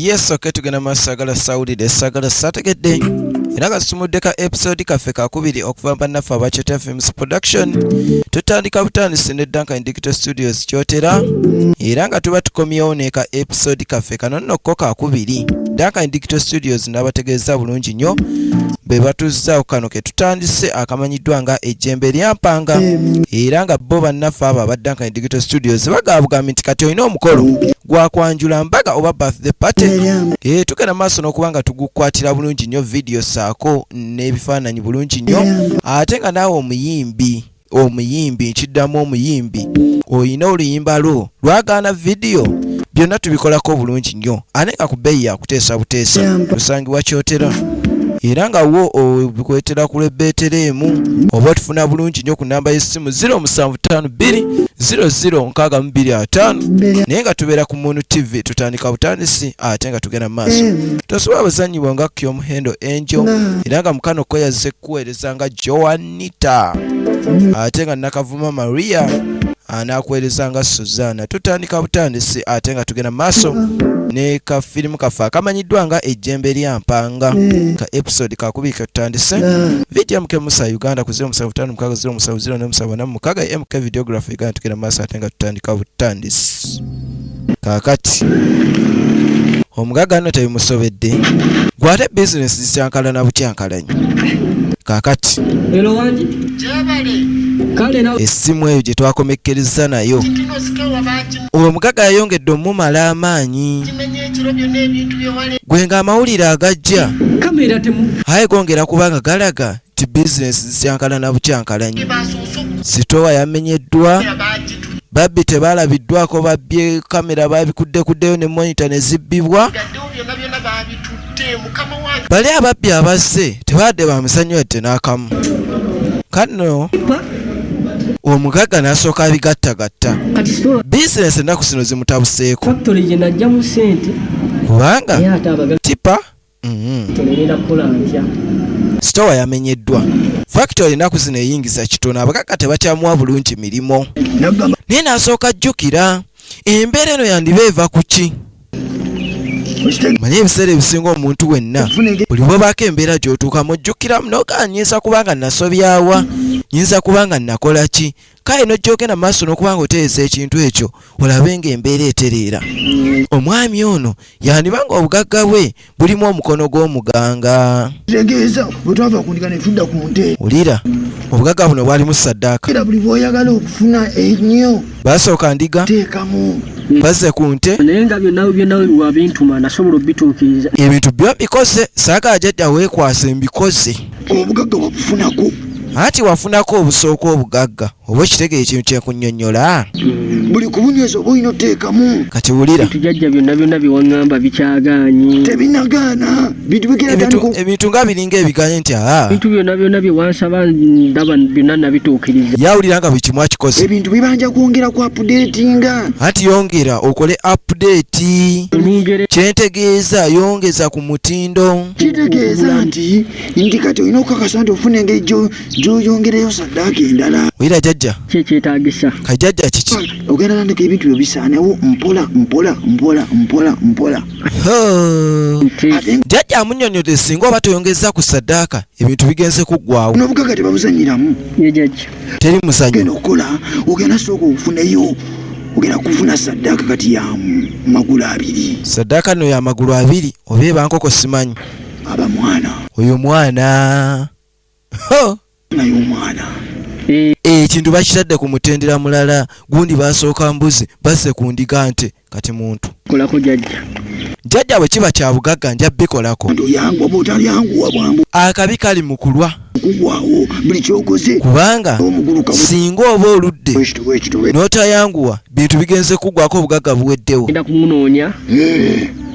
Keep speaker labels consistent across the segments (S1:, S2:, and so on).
S1: Yes, okay, tugenda masagala sawulire sagala sategedde era kasumudde ka episode kaffe kakubiri okuva bannaffe abakyote Films Production tutandika butandisi ne Duncan Digital Studios kyotera era nga tuba tukomyewo neka episode kaffe kano nno ko kakubiri Duncan Digital Studios n'abategeeza bulungi nnyo be batuzzaako kano ke tutandise akamanyiddwa nga ejjembe lyampanga era nga bo bannaffe abo aba Duncan Digital Studios bagaabugambi nti kati olina omukolo gwakwanjula mbaga oba birthday party tugenda maaso n'okubanga tugukwatira bulungi nnyo video saako n'ebifaananyi bulungi nnyo ate nga naawe omuyimbi nkiddamu omuyimbi oyina oluyimba lwo lwagaana video byonna tubikolako bulungi nnyo ate nga ku bbeeyi yakuteesa buteesa tusangibwa kyotera era nga wo obikwetera ku lebbeeteremu oba tufuna bulungi nnyo ku namba y'essimu 0752006225 naye nga tubeera ku Munu TV tutandika butandisi ate nga tugenda maaso tosobola abazannyibwa nga Kyomuhendo Angel era nga mukano ko yazze kuweereza nga Joanita ate nga Nakavuma Maria anakuweereza nga Suzana tutandika butandisi ate nga tugenda maaso ne ka filimu kaffe akamanyiddwa nga ejjembe lyampanga ka episode kakubiri katutandise video MK Musa Uganda ku 0756070746 MK Videography Uganda tugenda maaso ate nga tutandika butandisi kakati omugaga nno tebimusobedde gwate business zisyankalana bukyankalanyi kakati essimu eyo gye twakomekkereza nayo omugaga yayongedde omumala amaanyi gwe nga amawulire agajja aye gongera kubanga galaga ti bizinesi zisyankalana bukyankalanyi sitowa yamenyeddwa babbi tebalabiddwako babbye kamera babikuddekuddeyo ne monita ne zibbibwa bali ababbi abazze tebadde bamusanyo yadde n'akamu kano omugaga n'asooka abigattagatta bizinesi ennaku zino zimutabuseeko kubanga tipa sitowa yamenyeddwa factory ennaku zino eyingiza kitono abagaga tebakyamuwa bulungi mirimo naye n'asooka ajjukira embeera eno yandiba eva ku ki manye ebiseera ebisinga omuntu wenna buli bwebaako embeera gy'otuukamu ojjukiramu n'ogaa nyinza kubanga nasobyawa nyinza kubanga nakola ki kale n'ojjogenda maaso n'okubanga oteesa ekintu ekyo olabe ng'embeera etereera omwami ono yandiba nga obugagga bwe bulimu omukono gw'omuganga wulira obugagga buno bwalimu saddaaka basooka ndiga bazze ku nte ebintu byo mbikoze saagala jjajja weekwasa mbikoze
S2: obugagga wabufunako
S1: ati wafunako obusooka obugagga oba ekitegeera ekintu kyenkunnyonnyola
S2: buli kubunyweza oba olina oteekamu
S1: kati wulira
S3: tujjajja byonna byewaŋŋamba bikyagaanye
S2: tebinagaana
S1: ebintu nga biringa ebiganye nti
S3: ebintu byonna byewansaba ndaba byonna nabituukiriza
S1: yawulira nga buli kimu akikoze
S2: ebintu bibanja kwongera ku apudeetinga
S1: anti yongera okole apudeeti kyentegeeza yongeza ku mutindo
S2: kitegeeza nti kati olina okukakasa nti ofuna engeri gy'oyongereyo saddaaka endala
S1: wulira jjajja
S3: kyekyetaagisa
S1: kajjajja kiki
S2: ogenda nandika ebintu byo bisaanewo mpola
S1: jjajja amunnyonnyodde singa oba toyongeza ku saddaaka ebintu bigenze kuggwawo
S2: n'obugagga tebabuzanyiramu
S3: ye jjajja
S1: teri muzanyo
S2: ogenda okukola ogenda sooka obufuneyo ogenda kufuna saddaaka kati ya magulu 2
S1: saddaaka nno ya magulu 2 oba ebankoko simanyi
S2: aba mwana
S1: oyo mwana
S2: naye omwana
S1: ekintu bakitadde ku mutendera mulala gundi basooka mbuzi basse ku ndiga nte kati muntu
S3: kolako jjajja
S1: bwe kiba kya bugagga nja bikolako
S2: ntoyanguwa bw'otalyanguwa bwambu
S1: akabi kali mu kulwa
S2: kugwawo buli kyokoze
S1: kubanga singa oba oludde n'otayanguwa bintu bigenze kuggwako obugagga buweddewo
S3: enda kumunoonya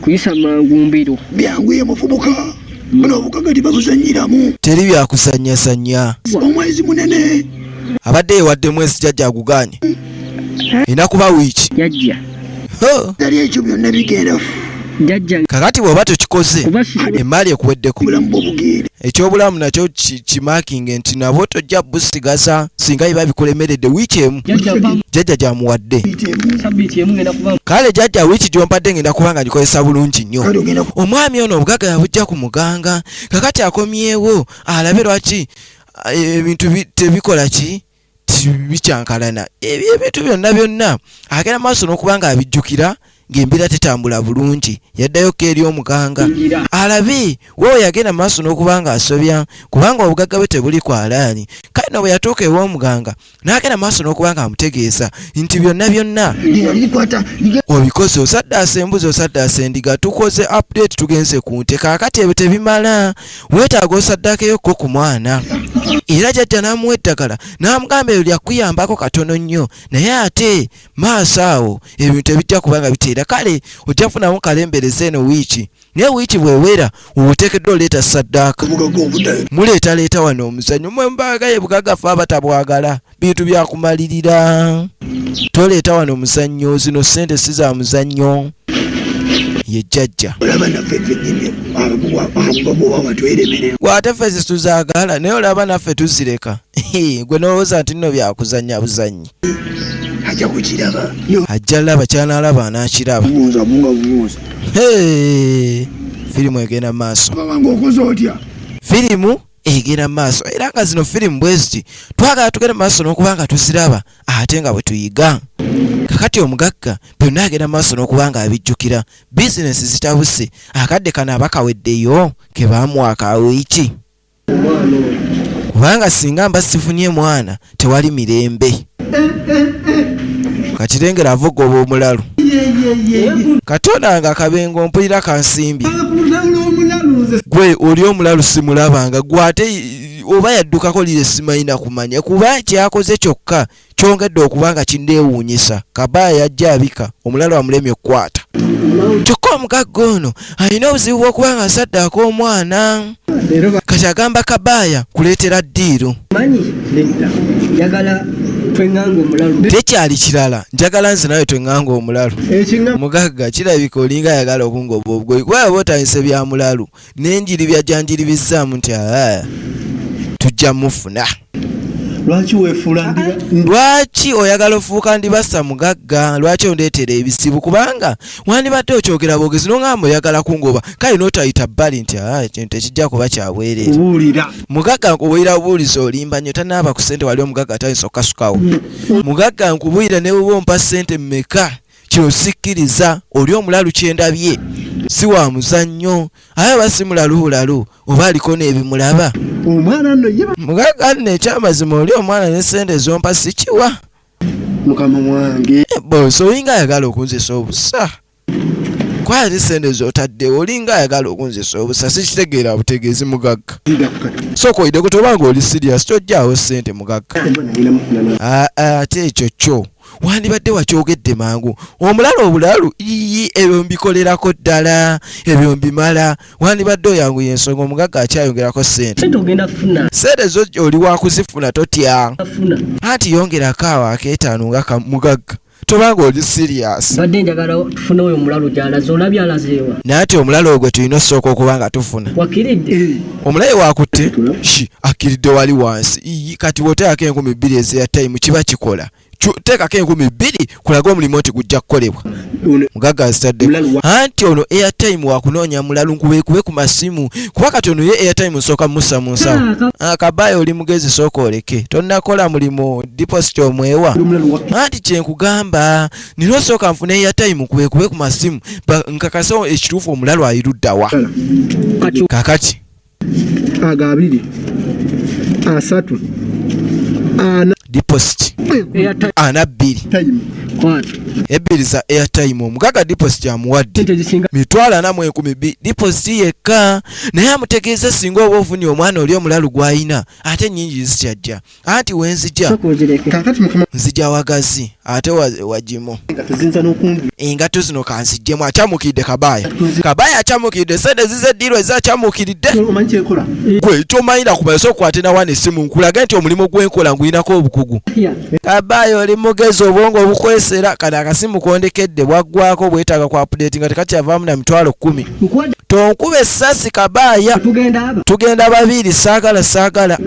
S3: kuyisa mangu mbiro
S2: byanguye mufubuka buno obugagga tebabuzanyiramu
S1: teri byakuzannyasanya
S2: omwezi munene
S1: abadde yewadde mwezi jjajja aguganye enakuba wiiki
S3: jjajja
S2: tali ekyo byonna bigenda
S3: jajja
S1: kakati bw'oba tokikoze
S3: kubasi
S1: emaali ekuweddeko
S2: obulamu bw'obugere
S1: ekyobulamu nakyo kimakinga nti nabo tojja busigasa singa biba bikulemeredde wiiki emu
S3: jajja pa
S1: jjajja gyamuwadde
S3: sabiti emu ngenda kuba
S1: kale jjajja wiiki gyompadde ngenda kuba nga gikozesa bulungi nnyo
S2: kale ogenda
S1: omwami ono obugagga yabujja ku muganga kakati akomyewo alabe lwaki ebintu tebikola ki tibikyankalana ebintu byonna agenda maaso n'okuba nga abijjukira ng'embeera tetambula bulungi yaddayo ko eri omuganga alabe wewe yagenda maaso n'okuba nga asobya kubanga obugagga bwe tebuli kwalaani kale no bwe yatuuka ew'omuganga n'agenda maaso n'okuba nga amutegeeza nti byonna
S2: likwata
S1: obikoze osaddaasa embuzi osaddaasa endiga tukoze update tugenze ku nte kaakati ebyo tebimala weetaaga osaddakeyokko ku mwana era jjajja n'amuwa eddagala n'amugamba ebyo lyakuyambako katono nnyo naye ate maaso awo ebintu tebijja kubanga biteera kale ojja kufunamu kalembereza eno wiiki naye wiiki bwewera oteekeddwa oleeta saddaaka
S2: obugagga obuddayo
S1: muleetaleeta wano omuzannyo mwe mbaagaye bugagga fe abatabwagala bintu byakumalirira toleeta wano omuzannyo zino ssente si za muzannyo ye jjajja
S2: olaba naffe ffennyini bwoba batweremerera
S1: gwate ffe zituzaagala naye olaba naffe tuzireka gwe nolowooza nti nno byakuzannya buzannyi
S2: ajja kukiraba
S1: ajja laba kyanaalaba anaakiraba
S2: bubuuza bunga bubuuza
S1: firimu egenda mu maaso
S2: babanga okoze otya
S1: firimu egenda mu maaso era nga zino firimu bwe ziti twagala tugenda mu maaso n'okuba nga tuziraba ate nga bwe tuyiga kakati omugagga byonna agenda mu maaso n'okuba nga abijjukira bizinesi zitabuse akadde kano abakaweddeyo ke baamuwa akawiiki kubanga singa mba sifunye mwana tewali mirembe katirengera avugoba omulalu katonda nga akabengo mpulira kansimbi gwe oli omulalu simulabanga gwate oba yaddukako lire simayina kumanya kuba kyakoze kyokka kyongedde okuba nga kinneewuunyisa Kabaaya yajja abika omulalu amulemye okukwata kyokka omugagga ono alina obuzibu bw'okuba nga asaddaako omwana kati agamba Kabaaya kuleetera ddiiro
S3: manyi nedda njagala twenganga omulalu
S1: tekyali kirala njagala nze nawe twenganga omulalu mugagga kirabika olinga ayagala okungoba obugoyi kuba oba otandise bya mulalu n'enjiri byajjanjiribizzaamu nti tujja mufuna lwaki oyagala ofuuka ndibassa mugagga lwaki ondeetera ebizibu kubanga wandibadde okyogera bwogezi nongamba oyagala kungoba kale n'otayita bbali nti kintu tekijja kuba kyabwereere mugagga nkubuulira bubuulizi olimba nnyo tanaaba ku ssente wali omugagga atandise okkasukawo mugagga nkubuulira ne bwe ompa ssente mmeka kino sikkiriza oli omulalu kyendabye si wa muzannyo aye oba si mulaluulalu oba aliko n'ebimulaba
S2: omwana nno ye
S1: mugagga nno ekyamazima oli omwana n'essente zompa sikiwa
S2: mukama mwange
S1: bose olinga ayagala okunzisa obusa kwali sente z'otaddewo olinga ayagala okunzisa obusa sikitegeera butegeezi mugagga sooka oyiddeko tobanga oli sirias tojjaawo ssente mugagga ate ekyo kyo wandibadde wakyogedde mangu omulalu obulalu ebyo mbikolerako ddala ebyo mbimala wandibadde oyanguye ensonga omugagga akyayongerako ssente sente zo oli wakuzifuna totya anti yongerako awo akeetaano nga mugagga tobanga oli sirias
S3: badde njagala tufune oyo omulalu gy'alaze olabye alazeewa
S1: naye ati omulalu ogwe tulina osooka okuba nga tufuna
S3: wakiridde
S1: omulaye wakutte akkiridde wali wansi kati woteekako 2000 ez'airtime kiba kikola teekako 2000 kulaga omulimu nti gujja kukolebwa mugagga azitadde anti ono airtime wakunoonya mulalu nkubeekube ku masimu kuba kati ono ye airtime nsooka musa mu nsawo Kabaaya oli mugezi sooka oleke tonnakola mulimu deposit omwewa anti kyenkugamba nina osooka nfune airtime nkubeekube ku masimu nkakase ekituufu omulalu ayiruddawa kakati
S2: aga 2 3 ana
S1: deposit ana 2 ebbiri za airtime omugagga deposit amuwadde $40,000 deposit yekka naye amutegeeza singa oba ofunye omwana oli omulalu gw'ayina ate nnyingi zikyajja anti wenzijja nzija wagazi ate wagimo engatto zino kanzijjemu akyamukidde Kabaaya akyamukidde sente zize ddiiro ezakyamukiridde gwe kyomanyira kumanya so kwate na wana essimu nkulage nti omulimu gwenkola ngulinako obukugu mukugu. Kabaayi oli mugezi obwongo obukwesera kano akasimu kondekedde bwaggwako bwetaaga ku update nga tekati avaamu na 10,000. Tonkuba essasi Kabaaya. Tugenda babiri saagala.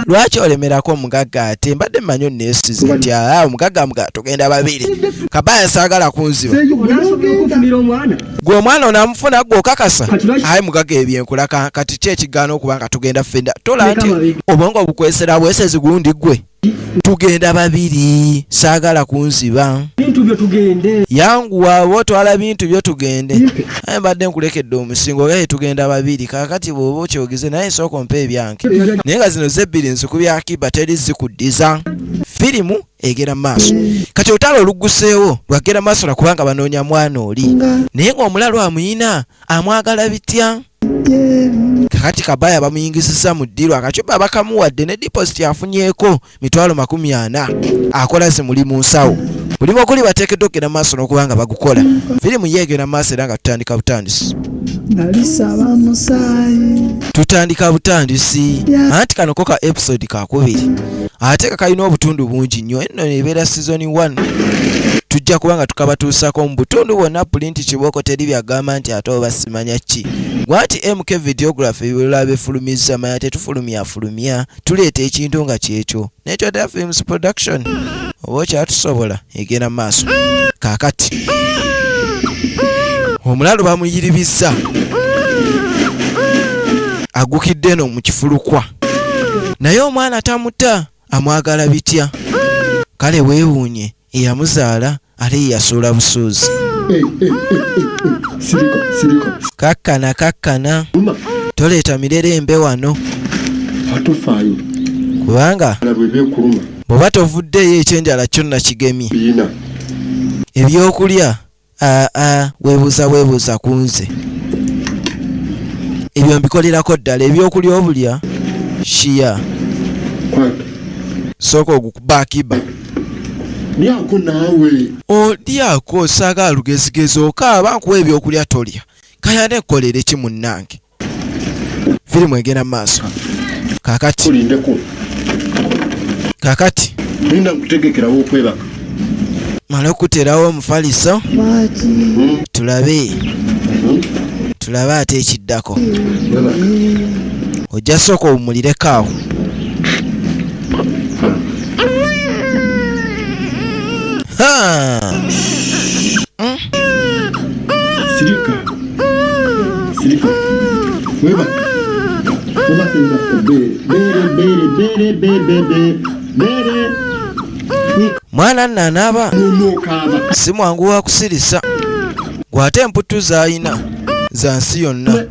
S1: Lwaki olemerako omugagga ate mbadde mmanyi onneesize nti omugagga tugenda babiri. Kabaaya saagala kunziba. Gwe omwana onamufuna gwe okakasa. Ayi mugagga ebyenkola kati ki ekigaana okuba nga tugenda ffenda. Tola nti obwongo obukwesera bwesezi gundi gwe. Tugenda babiri saagala kunziba.
S3: Bintu byo tugende.
S1: Yanguwa otwala bintu byo tugende. Aye mbadde nkulekedde omusingo gaye tugenda babiri kakati bw'oba okyogeze naye sooka ompe ebyange. Naye nga zino zebbiri nziku bya Akiba teri zikuddiza. Firimu egera maaso. Kati olutalo olugguseewo lwagera maaso nakubanga banoonya mwana oli. Naye ng'omulalo amuyina amwagala bitya? Kakati Kabaaya bamuyingizisa mu ddiiro akacupa bakamuwadde ne deposit afunyeeko 40,000 akola ze mulimu nsawo. Mulimu okuli bateekeddwa okugenda maaso n'okubanga bagukola. Firimu yeegenda maaso era nga tutandika butandisi. Tutandika butandisi. Anti kano ko ka episode kakubiri. Ate kalina obutundu bungi nnyo. Eno ebeera season 1. Tujja kubanga tukabatuusako mu butundu bwonna pulinti kiboko teri byagamba nti ate oba simanya ki. Gwati MK Videography ebirala befulumizza maya tetufulumya tuleeta ekintu nga kyekyo. N'ekyo ddala Films Production. Oba okyatusobola egenda maaso. Kaakati omulalo bamuyiribizza. Agukidde eno mu kifulukwa. Naye omwana tamuta amwagala bitya? Kale weewuunye eyamuzaala ate yasuula busuuzi. Kakkana toleeta mirerembe wano kubanga bw'oba tovuddeyo ekyenjala kyonna kigemye. Ebyokulya weebuuza ku nze. Ebyo mbikolerako ddala ebyokulya obulya shiya sooka ogukuba Akiba.
S4: Lyako naawe.
S1: Olyako saagala lugezigezi okaaba nkuwa ebyokulya tolya. Kaya nekolere ki munnange. Firimu egenda maaso. Kaakati.
S4: Olindeko.
S1: Kaakati.
S4: Linda nkutegekerawo okwebaka.
S1: Mala okuterawo omufaliso. Tulabe ate ekiddako. Ojja sooka owumulireko awo.
S4: Sirika. Weba. Bere.
S1: Mwana nanaaba. Si mwangu wa kusirisa. Gwate emputu z'ayina za nsi yonna.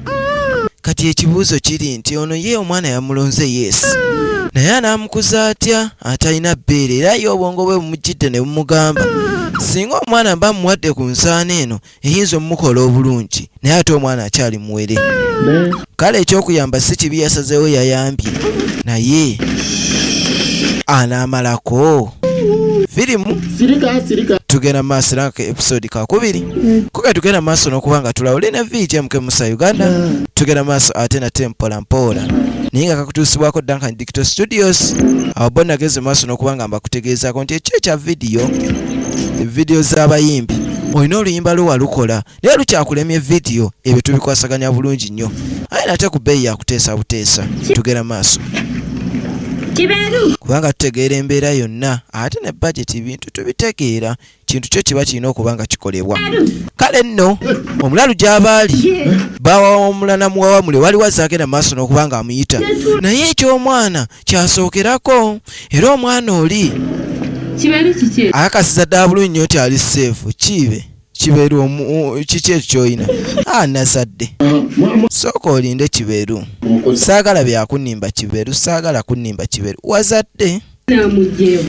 S1: Kati ekibuuzo kiri nti ono ye omwana yamulonze Yesu. Naye anaamukuza atya atalina bbeere era ye obwongo bwe bumujjidde ne bumugamba singa omwana mba muwadde ku nsaana eno eyinza omukola obulungi naye ate omwana akyali muwere. Kale ekyokuyamba si kibi yasazeewo yayambye naye anaamalako. Firimu tugenda maaso era ka episode kakubiri kuga tugenda maaso n'okuba nga tulawule ne VJMK Musa Uganda. Tugenda maaso ate nate mpola naye nga kakutuusibwako Duncan Digital Studios. Awo bo nageze maaso n'okuba nga mbakutegeezaako nti ekyo ekya vidiyo z'abayimbi olina oluyimba lwo walukola naye lukyakulemye vidiyo ebyo tubikwasaganya bulungi nnyo aye nate ku bbeeyi yakuteesa buteesa. Tugenda maaso kubanga tutegeera embeera yonna ate ne budget bintu tubitegeera kintu kyo kiba kirina okuba nga kikolebwa. Kale nno omulalu gy'abaali bawawamula muwawamule wali wazaagenda maaso n'okuba nga amuyita naye eky'omwana kyasookerako era omwana oli akakasiza ddala bulungi nnyo nti ali seefu kibeeru kiki ekyo ky'olina nazadde sooka olinde kibeeru. Saagala byakunimba kibeeru, saagala kunimba kibeeru. Wazadde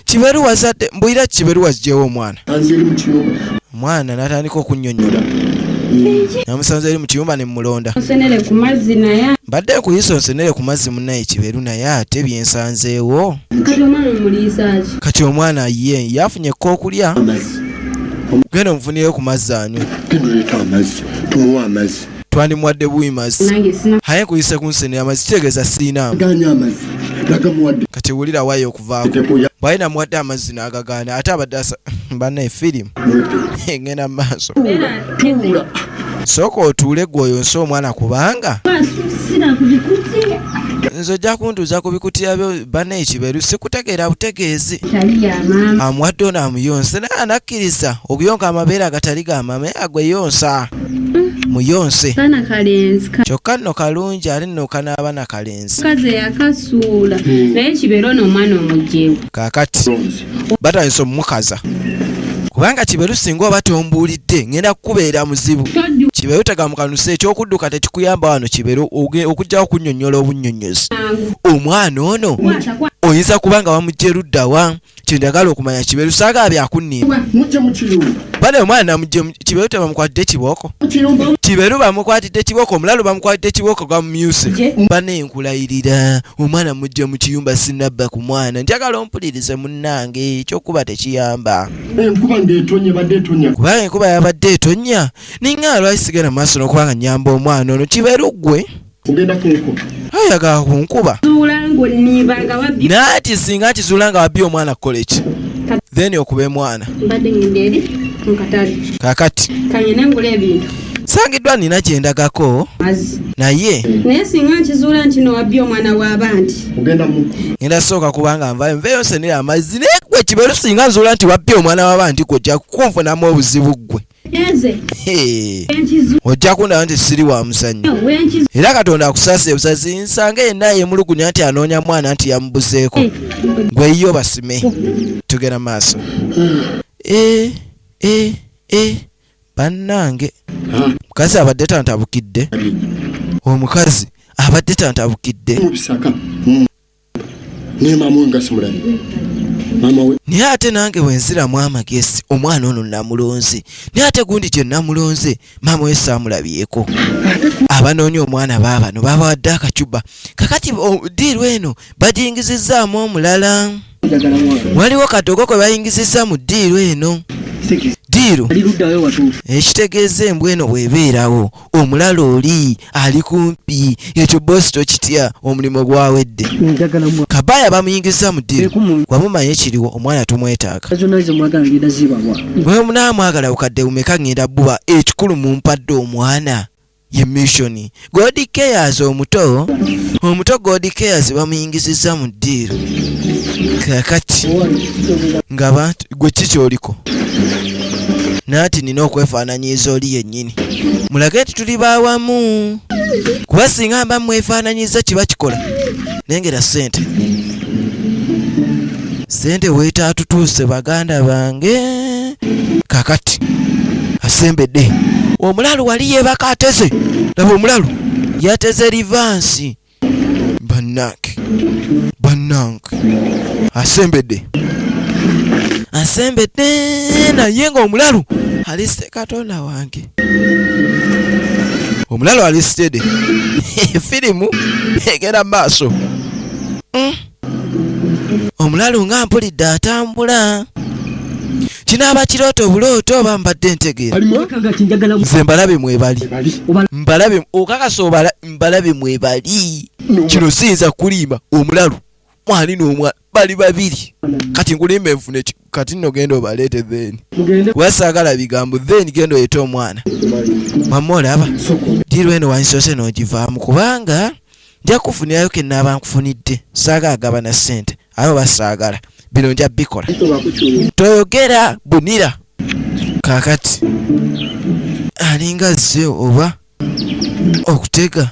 S1: kibeeru, wazadde mbuyira kibeeru wazigyewo omwana n'atandika okunnyonnyola namusanze eri mu kiyumba ne mmulonda. Mbadde nkuyisa onsenere ku mazzi munnaye kibeeru naye ate byensanzeewo. Kati omwana ye yafunye ekkokulya genda omufunireyo ku mazzi anywe. Twandimuwadde buyi mazzi aye nkuyise kunsenera amazzi kitegeeza sirinaamu.
S4: nagamuwadde
S1: kati wulira wayo okuvaako
S4: Tetekoya.
S1: bwali namuwadde amazzi n'agagaana ate abadde banna efirimu engenda mu maaso
S4: tuula
S1: sooka otuule gwe oyonse omwana kubanga nze ojja kuntuuza ku bikutiya byo banna ekiberu sikutegeera butegeezi amuwadde ono amuyonse naye anakkiriza okuyonka amabeere agatali gamame agwe yonsa muyonse kyokka nno kalungi ali nno kanaaba na kalenzi
S5: kaze yakasuula naye kibeera ono omwana omugyewo
S1: kaakati batandise omumukaza kubanga kiberu singa oba tombuulidde ngenda kukubeera muzibu kiberu tegamukanuse ekyokudduka tekikuyamba wano kiberu okujjawo kunnyonnyola obunnyonnyozi omwana ono oyinza kubanga wamugye luddawa kyendagala okumanya kiberu saagala byakunnimba
S4: mujje mu kiyumba
S1: bane omwana namugye kiberu tebamukwatidde kibooko kiberu bamukwatidde kibooko omulalu bamukwatidde kibooko gwamumyuse bane nkulayirira omwana mugye mu kiyumba sinabba ku mwana njagala ompulirize munnange ekyokuba tekiyamba
S4: enkuba ng'etonnya badde etonnya
S1: kubanga enkuba yabadde etonnya ninga lwayisigala maaso n'okubanga nyamba omwana ono kiberu ggwe
S4: ogenda kunko
S1: ayagala ku nkuba naati singa kizuula nga wabbye omwana kukola eki then okuba mwana
S5: mbadde ngende eri mukatale
S1: kaakati
S5: kanyene ngula ebintu
S1: sangiddwa nina gyendagako
S5: mazzi
S1: naye
S5: singa nkizuula nti no wabbye omwana w'abandi
S4: ogenda muko
S1: ngenda sooka kubanga nvayo nveeyo nsenera amazzi naye gwe kiberu singa nzuula nti wabbye omwana w'abandi ojja kunfunamu obuzibu ggwe
S5: eze
S1: ojja kundaba nti siri wa muzannyo era katonda akusaasa ebusazi nsanga yenna yemulugunya nti anoonya mwana nti yamubuzeeko gweyo basime tugenda maaso bannange mukazi abadde tantabukidde omukazi abadde tantabukidde
S4: mu bisaka ne mama we nga simulabi mama we
S1: naye ate nange wenziramu amagezi omwana ono namulonze naye ate gundi gye namulonze maama we saamulabyeko abanoonya omwana baabano babawadde akacuba kakati diiru eno bagiyingizizaamu omulala waliwo katogo kwe bayingizizza mu diiru eno diiru ekitegeeza embwa eno bw'ebeerawo omulala oli ali kumpi ekyo boosi tokitya omulimu gwawedde kabaaya bamuyingiza mu diiru wamumanye kiriwo omwana tumwetaaga bwe munaamwagala bukadde bumeka ngenda bbuba ekikulu mumpadde omwana ye missioni God Cares omuto God Cares bamuyingizizza mu diiru kakati nga gwe kikyoliko naati nina okwefaananyiza oli yennyini mulage nti tuli bawamu kuba singa mba mwefaananyiza kiba kikola nengera sente weetaatutuuse baganda bange kakati asembedde omulalu wali yeebaka ateze laba omulalu yateze rivansi bannange asembedde naye nga omulalu alisite katonda wange omulalu alisitede firimu egenda maaso omulalu nga mpulidde atambula kinaaba kirooto obulooto oba mbadde ntegeera nze mbalabe mwebali okakasa mbalabe mwebali kino siyinza kulimba omulalu mwali n'omwana bali babiri kati nkulimba enfune kati nno genda obaleete then kuba saagala bigambo then genda oyete omwana mamma olaba diiru eno wansoose n'ogivaamu kubanga nja kufunirayo ke naaba nkufunidde saagala gaba na ssente abo basaagala bino nja bikola toyogera bunira kaakati alinga zze oba okutega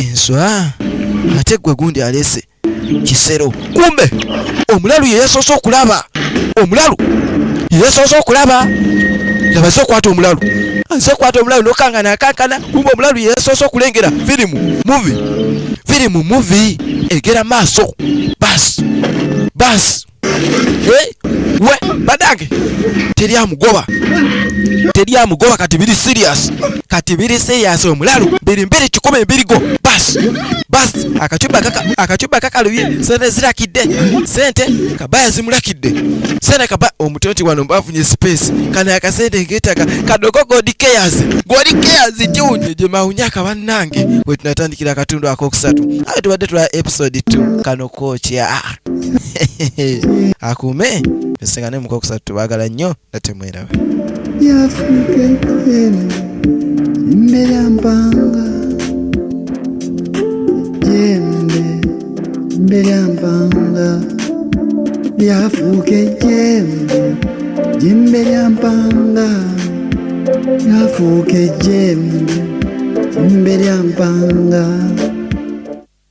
S1: enswa ate gwe gundi alese kisero kumbe omulalu yeyasoose okulaba laba ze okwata omulalu nokangana akankana kumbe omulalu yeyasoose okulengera firimu muvi egera maaso basi we badange teri amugoba teryamugoba kati biri serious, omulalu biri mbere 10 mbirigo bas akacuba kakalubye sente zirakidde, sente kabaya zimulakidde, sente kaba omutonti wano mbafunye space kana akasente ngetaka kadogo God cares junye je maunyaka bannange we tunatandikira akatundu akokusatu ayo tubadde tula episode 2 kano kocha akume esengane mukokusatu tubagala nnyo natemwerawe
S2: yafuke mbele mpanga jembe mbele mpanga yafuke jembe mpanga yafuke jembe mbele mpanga